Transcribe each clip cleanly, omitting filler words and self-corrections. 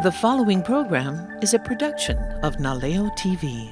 The following program is a production of Naleo TV.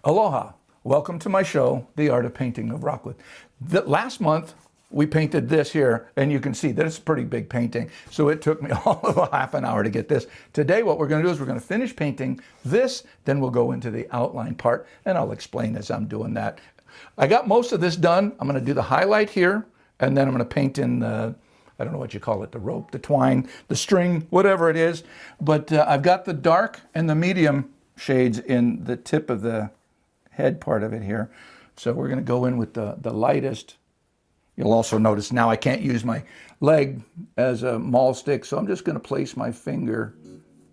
Aloha. Welcome to my show, The Art of Painting of Rockwood. Last month, we painted this here, and you can see that it's a pretty big painting, so it took me all of a half an hour to get this. Today, what we're going to do is we're going to finish painting this, then we'll go into the outline part, and I'll explain as I'm doing that. I got most of this done. I'm going to do the highlight here, and then I'm going to paint in the, I don't know what you call it, the rope, the twine, the string, whatever it is. But I've got the dark and the medium shades in the tip of the head part of it here. So we're going to go in with the lightest. You'll also notice now I can't use my leg as a maul stick, so I'm just going to place my finger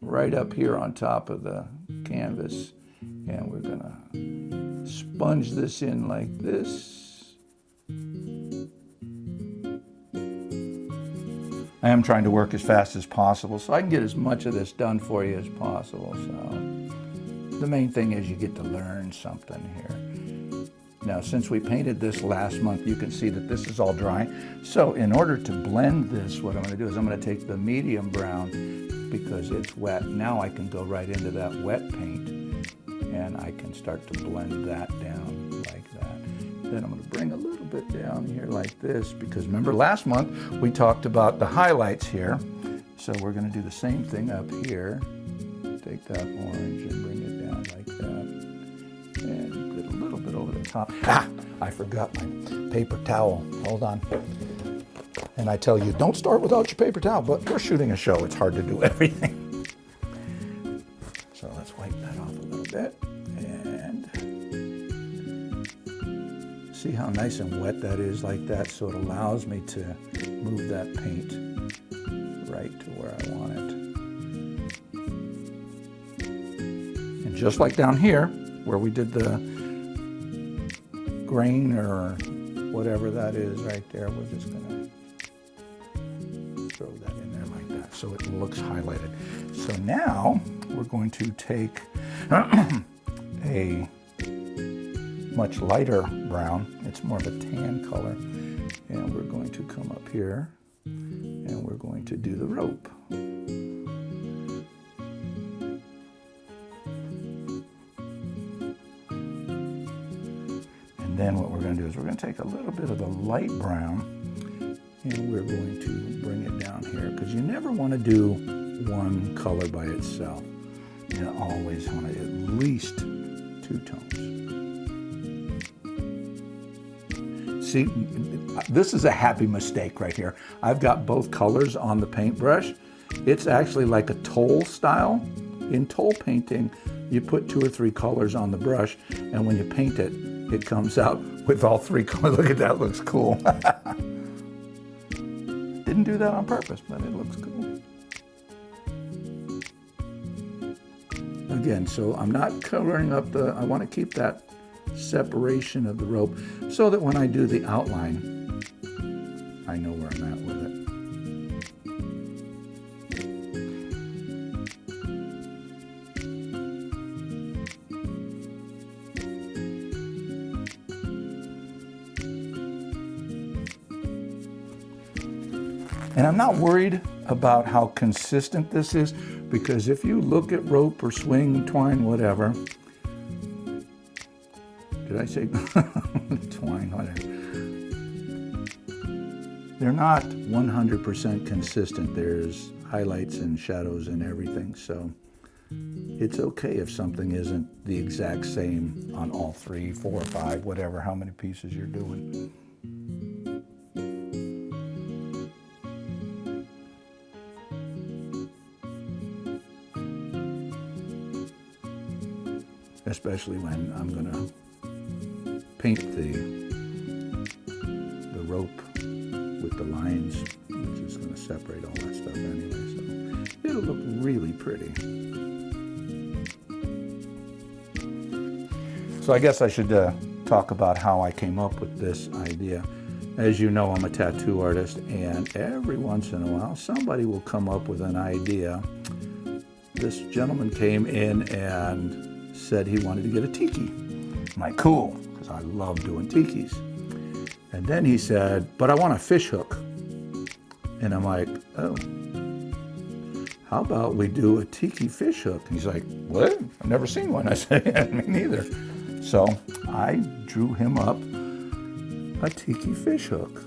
right up here on top of the canvas, and we're going to sponge this in like this. I am trying to work as fast as possible so I can get as much of this done for you as possible. So the main thing is you get to learn something here. Now, since we painted this last month, you can see that this is all dry. So in order to blend this, what I'm going to do is I'm going to take the medium brown because it's wet. Now I can go right into that wet paint and I can start to blend that down like that. Then I'm going to bring a little bit down here like this because remember last month we talked about the highlights here. So we're going to do the same thing up here. Take that orange and bring it down like that. And get a little bit over the top. Ah, I forgot my paper towel. Hold on. And I tell you, don't start without your paper towel, but we're shooting a show. It's hard to do everything. So let's wipe that off a little bit. And see how nice and wet that is like that. So it allows me to move that paint right to where I want it. Just like down here, where we did the grain or whatever that is right there, we're just gonna throw that in there like that so it looks highlighted. So now we're going to take a much lighter brown, it's more of a tan color, and we're going to come up here and we're going to do the rope. Then what we're going to do is we're going to take a little bit of the light brown and we're going to bring it down here because you never want to do one color by itself. You always want to at least two tones. See, this is a happy mistake right here. I've got both colors on the paintbrush. It's actually like a toll style. In toll painting, you put 2 or 3 colors on the brush, and when you paint it, it comes out with all 3 colors. Look at that, looks cool. Didn't do that on purpose, but it looks cool. Again, so I'm not covering up I want to keep that separation of the rope so that when I do the outline, I know where I'm at with it. And I'm not worried about how consistent this is because if you look at rope or swing, twine, whatever, did I say twine, whatever, they're not 100% consistent. There's highlights and shadows and everything. So it's okay if something isn't the exact same on all 3, 4, or 5, whatever, how many pieces you're doing. especially when I'm gonna paint the rope with the lines, which is gonna separate all that stuff anyway, so it'll look really pretty. So I guess I should talk about how I came up with this idea. As you know, I'm a tattoo artist, and every once in a while, somebody will come up with an idea. This gentleman came in and said he wanted to get a tiki. I'm like, cool, because I love doing tikis. And then he said, but I want a fish hook. And I'm like, oh, how about we do a tiki fish hook? And he's like, what? I've never seen one. I said, yeah, me neither. So I drew him up a tiki fish hook.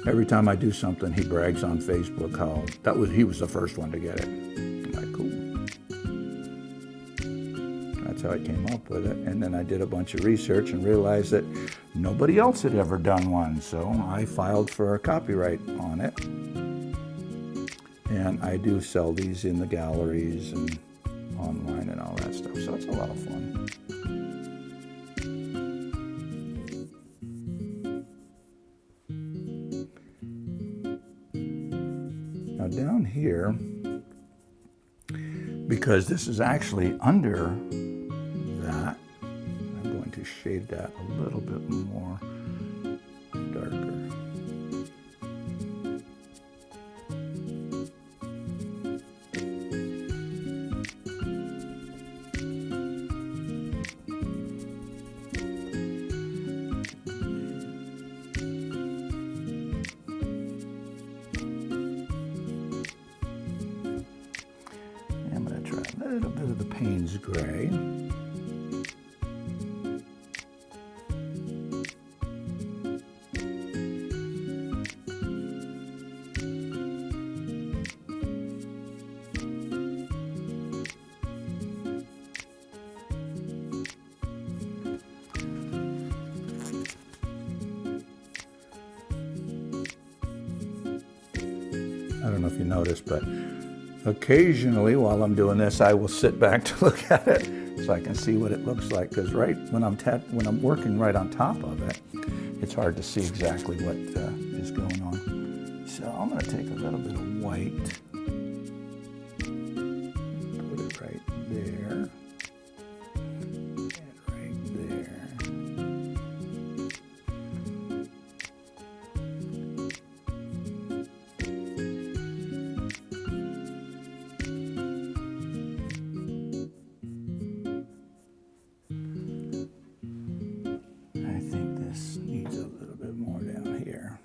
Every time I do something, he brags on Facebook how he was the first one to get it. I'm like, cool. That's how I came up with it. And then I did a bunch of research and realized that nobody else had ever done one. So I filed for a copyright on it. And I do sell these in the galleries and online and all that stuff. So it's a lot of fun. Now down here, because this is actually under that, I'm going to shade that a little bit more darker. A little bit of the Payne's gray. I don't know if you noticed, but occasionally while I'm doing this, I will sit back to look at it so I can see what it looks like. Because right when I'm working right on top of it, it's hard to see exactly what is going on. So I'm going to take a little bit of white, put it right there, and right there. I think this needs a little bit more down here.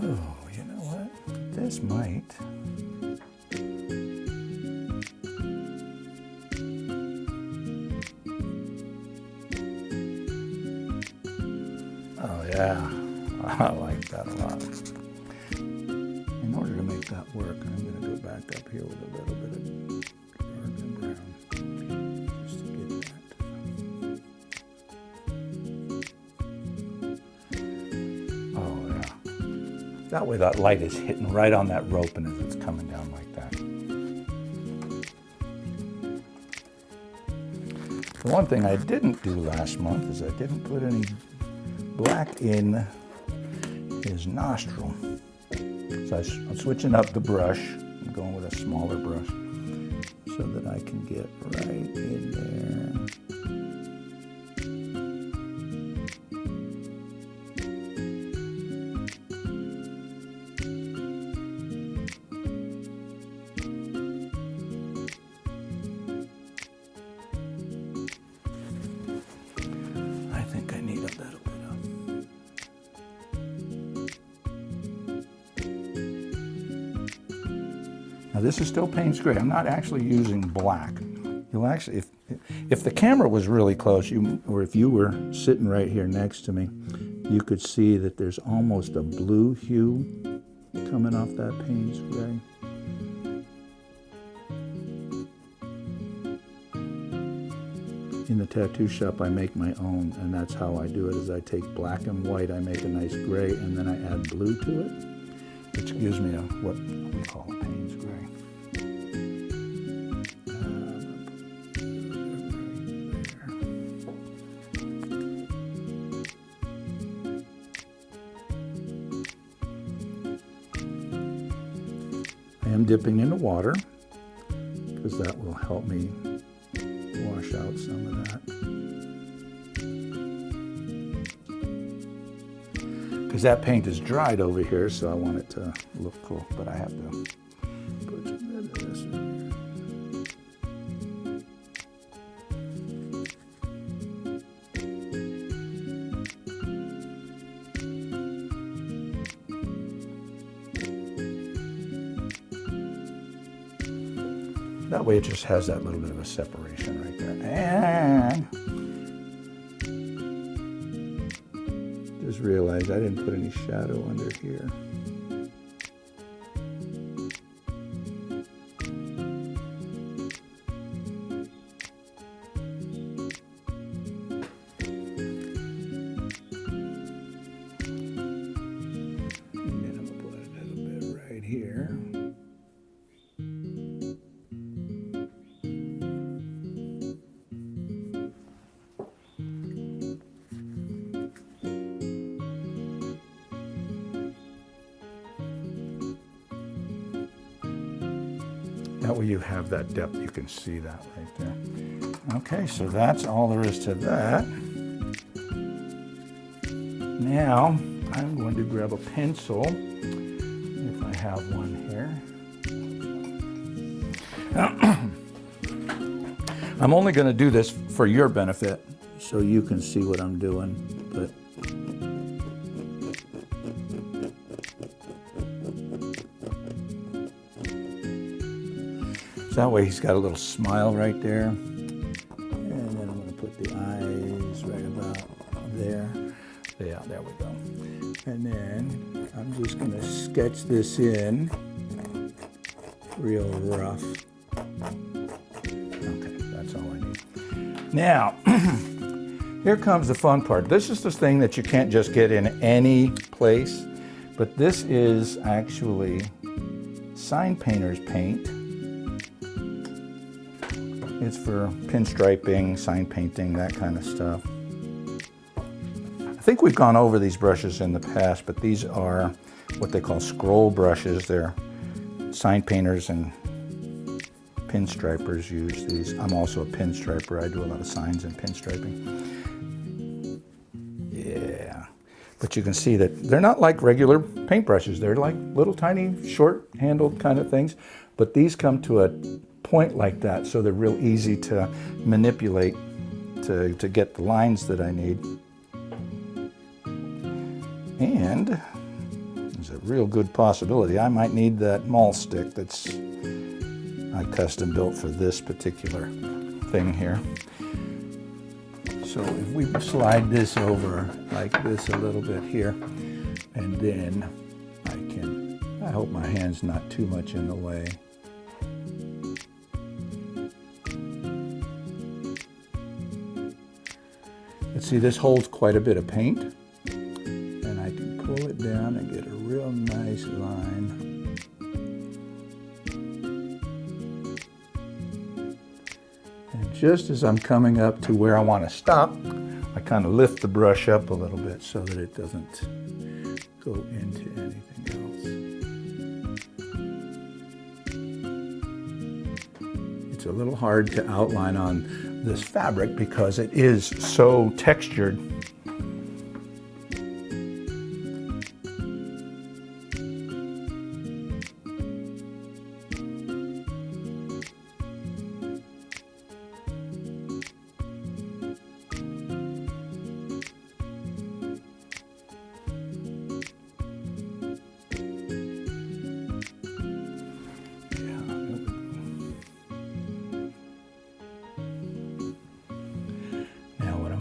Oh, you know what? This might. Oh yeah, I like that a lot. In order to make that work, I'm going to go back up here with a little bit of dark and brown, just to get that. Oh yeah. That way that light is hitting right on that rope and as it's coming down like that. The one thing I didn't do last month is I didn't put any black in his nostril. So I'm switching up the brush. I'm going with a smaller brush so that I can get right in there. I think I need a little bit of. Now this is still Payne's gray. I'm not actually using black. You'll actually, if the camera was really close, or if you were sitting right here next to me, you could see that there's almost a blue hue coming off that Payne's gray. in the tattoo shop, I make my own, and that's how I do it, is I take black and white, I make a nice gray, and then I add blue to it, which gives me a, what we call a Payne's gray. I am dipping into water, because that will help me wash out some of that. Because that paint is dried over here, so I want it to look cool, but I have to put a bit of this in here. That way it just has that little bit of a separation right there. And just realized I didn't put any shadow under here. And then I'm gonna put a little bit right here. That way you have that depth, you can see that right there. Okay, so that's all there is to that. Now, I'm going to grab a pencil, if I have one here. I'm only going to do this for your benefit, so you can see what I'm doing, but that way he's got a little smile right there. And then I'm going to put the eyes right about there. Yeah, there we go. And then I'm just going to sketch this in real rough. Okay, that's all I need. Now, here comes the fun part. This is the thing that you can't just get in any place, but this is actually sign painter's paint. It's for pinstriping, sign painting, that kind of stuff. I think we've gone over these brushes in the past, but these are what they call scroll brushes. They're sign painters and pinstripers use these. I'm also a pinstriper. I do a lot of signs and pinstriping. Yeah, but you can see that they're not like regular paintbrushes. They're like little tiny short-handled kind of things, but these come to a point like that, so they're real easy to manipulate to get the lines that I need. And there's a real good possibility I might need that maul stick that's I custom built for this particular thing here. So if we slide this over like this a little bit here, and then I hope my hand's not too much in the way. Let's see, this holds quite a bit of paint, and I can pull it down and get a real nice line. And just as I'm coming up to where I want to stop, I kind of lift the brush up a little bit so that it doesn't go into anything else. It's a little hard to outline on this fabric because it is so textured.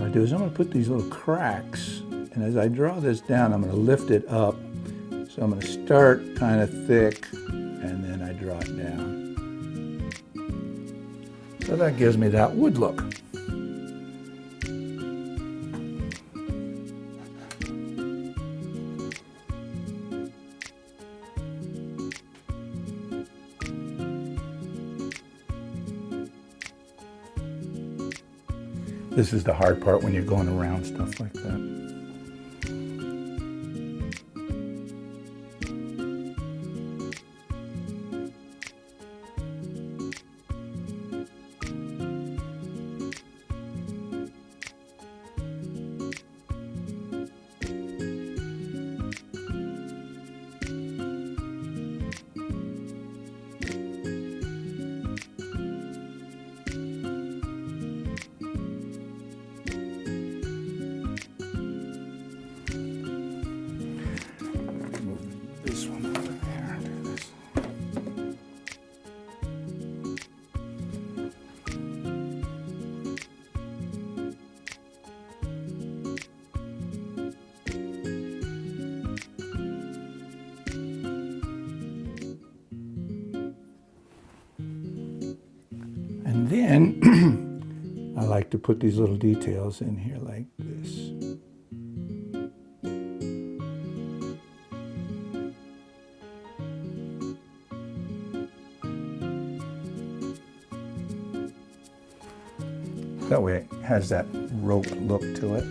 Do is I'm going to put these little cracks, and as I draw this down, I'm going to lift it up. So I'm going to start kind of thick, and then I draw it down. So that gives me that wood look. This is the hard part when you're going around stuff like that. This one over there. Do this. And then I like to put these little details in here like this. That way it has that rope look to it.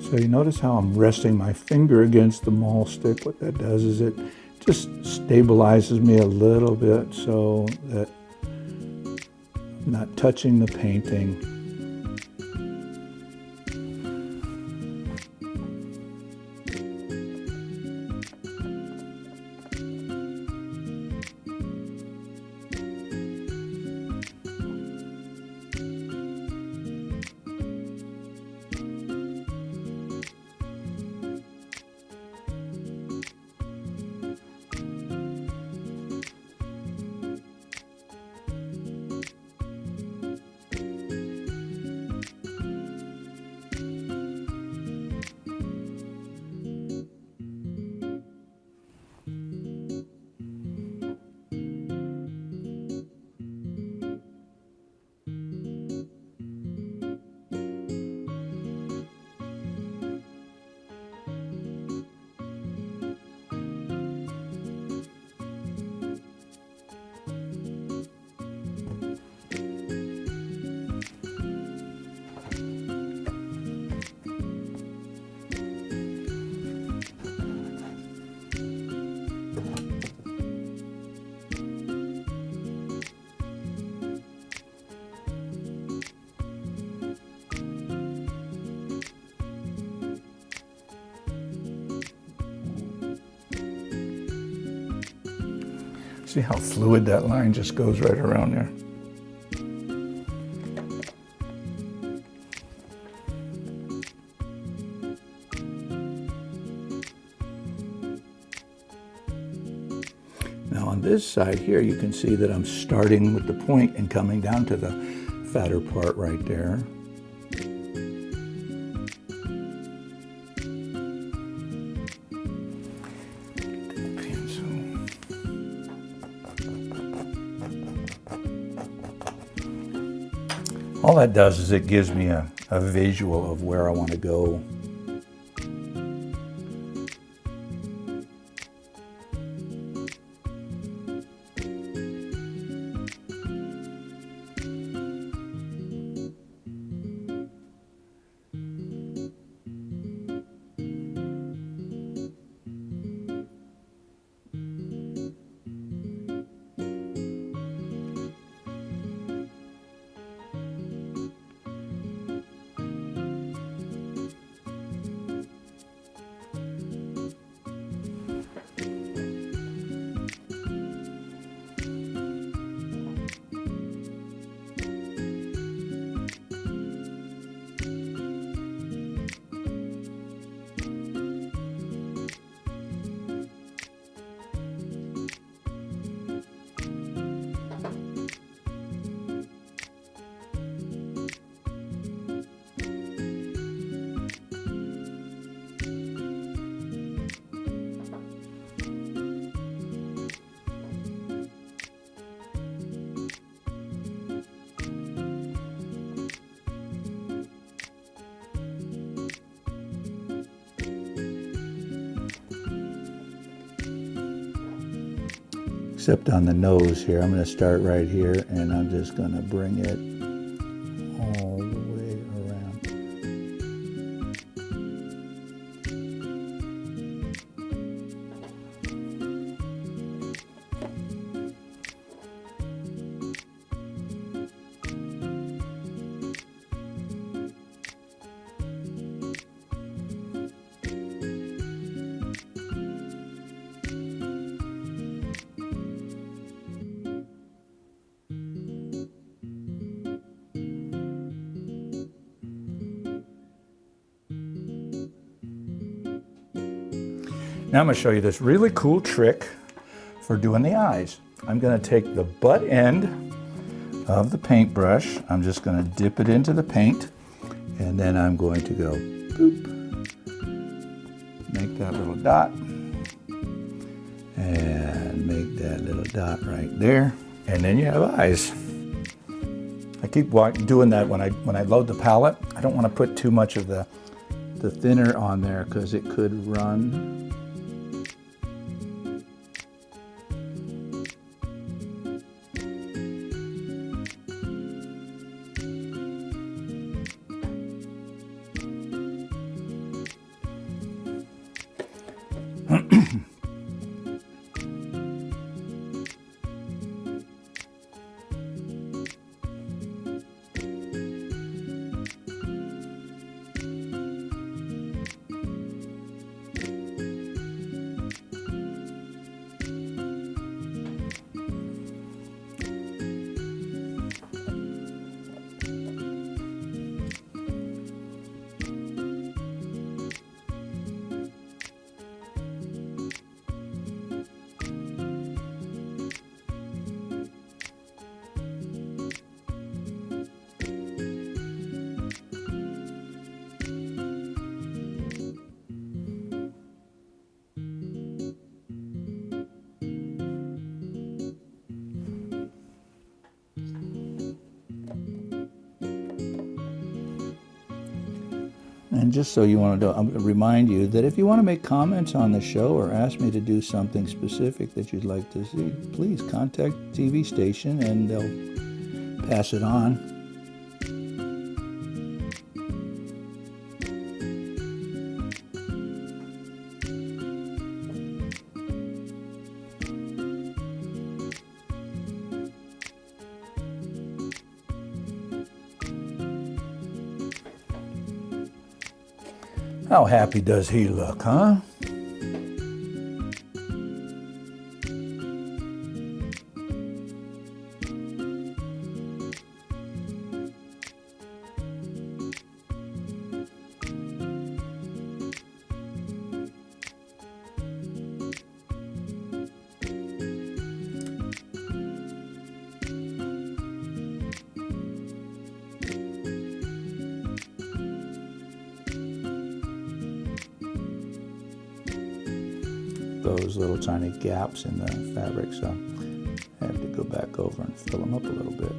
So you notice how I'm resting my finger against the maul stick. What that does is it just stabilizes me a little bit so that I'm not touching the painting. See how fluid that line just goes right around there? Now on this side here, you can see that I'm starting with the point and coming down to the fatter part right there. All that does is it gives me a visual of where I want to go. except on the nose here. I'm going to start right here, and I'm just going to bring it all the way around. Now I'm going to show you this really cool trick for doing the eyes. I'm going to take the butt end of the paintbrush. I'm just going to dip it into the paint, and then I'm going to go boop, make that little dot, and make that little dot right there, and then you have eyes. I keep doing that when I load the palette. I don't want to put too much of the thinner on there because it could run. And just so you want to know, I'm going to remind you that if you want to make comments on the show or ask me to do something specific that you'd like to see, please contact the TV station and they'll pass it on. How happy does he look, huh? Those little tiny gaps in the fabric, so I have to go back over and fill them up a little bit.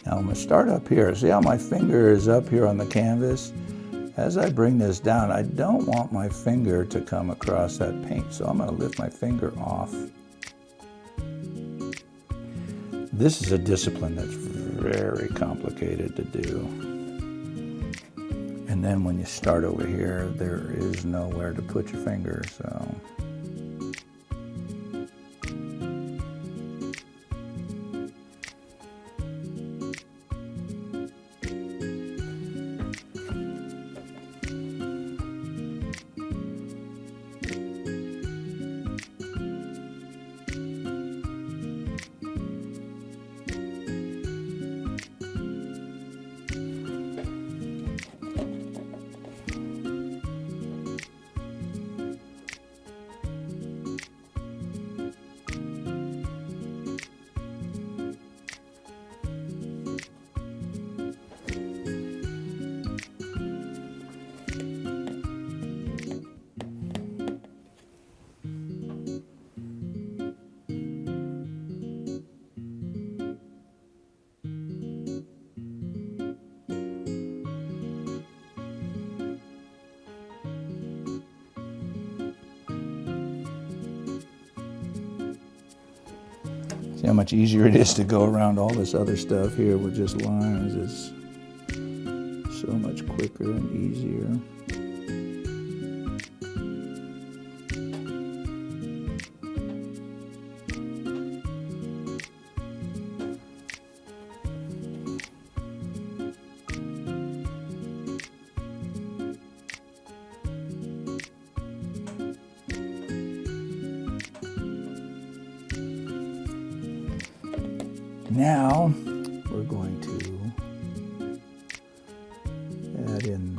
Now I'm going to start up here. See how my finger is up here on the canvas? As I bring this down, I don't want my finger to come across that paint, so I'm going to lift my finger off. This is a discipline that's very complicated to do. And then when you start over here, there is nowhere to put your finger, so. See how much easier it is to go around all this other stuff here with just lines. It's so much quicker and easier. Now we're going to add in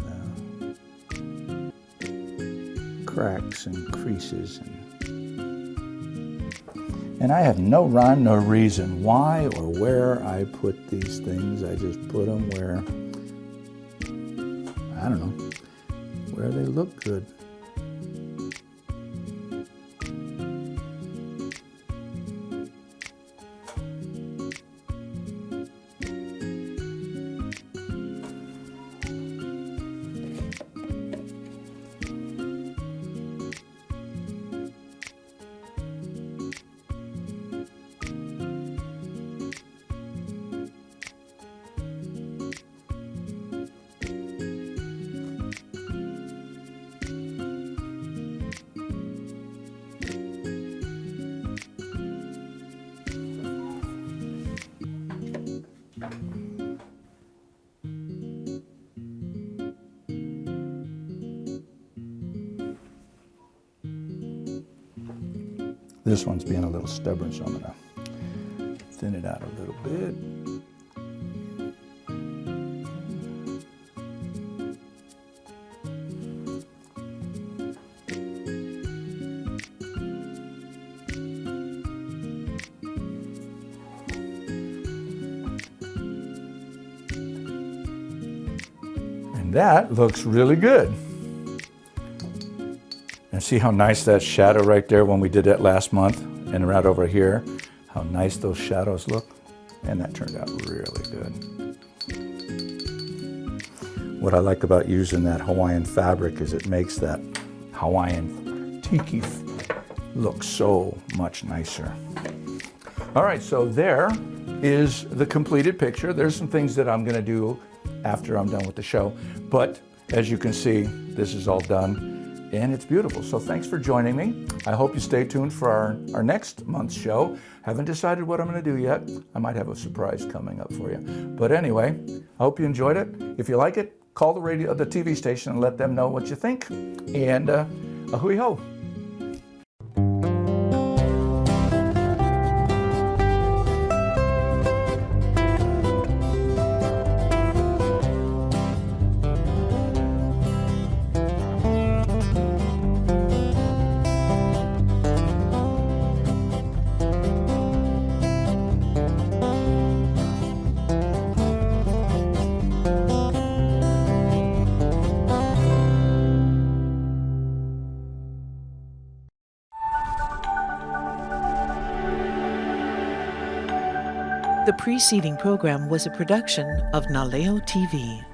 cracks and creases. And I have no rhyme nor reason why or where I put these things. I just put them where, I don't know, where they look good. This one's being a little stubborn, so I'm going to thin it out a little bit. And that looks really good. And see how nice that shadow right there when we did that last month, and right over here, how nice those shadows look. And that turned out really good. What I like about using that Hawaiian fabric is it makes that Hawaiian tiki look so much nicer. All right, so there is the completed picture. There's some things that I'm gonna do after I'm done with the show, but as you can see, this is all done. And it's beautiful. So thanks for joining me. I hope you stay tuned for our next month's show. Haven't decided what I'm gonna do yet. I might have a surprise coming up for you. But anyway, I hope you enjoyed it. If you like it, call the TV station and let them know what you think. And ahui ho. The preceding program was a production of Naleo TV.